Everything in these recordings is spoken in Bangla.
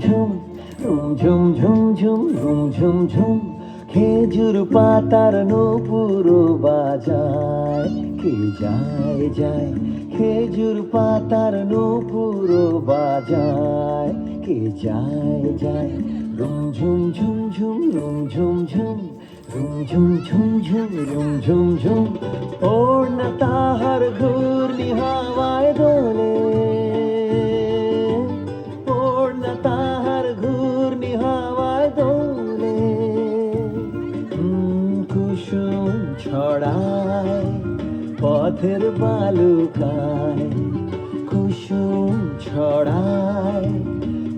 ঝুম ঝুম ঝুম ঝুম ঝুম ঝুম ঝুম খেজুর পাতার নূপুর বাজায় কে যায় যায় খেজুর পাতার নূপুর বাজায় কে যায় যায় রুম ঝুম ঝুম ঝুম রুম ঝুম ঝুম রুম ঝুম ঝুম ঝুম রুম ঝুম ঝুম ওড়না তাহার ঘূর্ণি হাওয়ায় দোলে ওড়না তাহার ঘূর্ণি হাওয়ায় দোলে কুসুম ছড়ায় পথের বালুকায় কুসুম ছড়ায়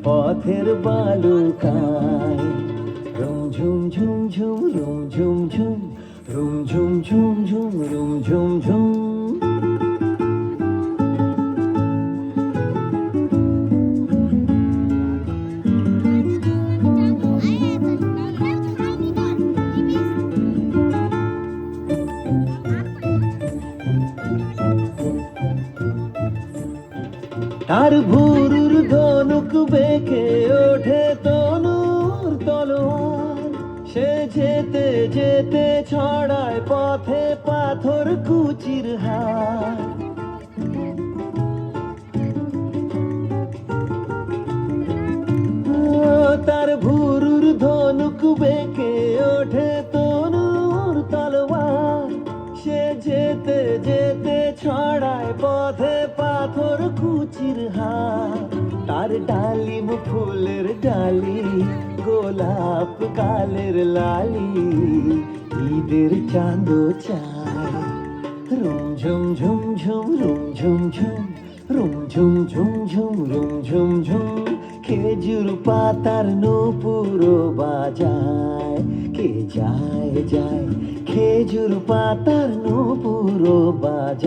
পথের বালুকায় রুম ঝুম ঝুম ঝুম রুম ঝুম ঝুম রুম ঝুম ঝুম ঝুম রুম ঝুম ঝুম তার ভুরুর ধনুক বেঁকে ওঠে তনুর তলোয়ার সে যেতে যেতে ছড়ায় পথে পাথর কুচির হার তার ভুরুর ধনুক বেঁকে ওঠে তনুর তলোয়ার সে যেতে যেতে ছড়ায় পথে পাথর কুচির হার তার ডালিম ফুলের ডালি গোলাপ গালের লালি ঈদের চাঁদ চায় রুম ঝুম ঝুম ঝুম রুম ঝুম ঝুম রুম ঝুম ঝুম ঝুম রুম ঝুম ঝুম খেজুর পাতার নূপুর বাজায় কে যায় যায় খেজুর পাতার নূপুর বাজায়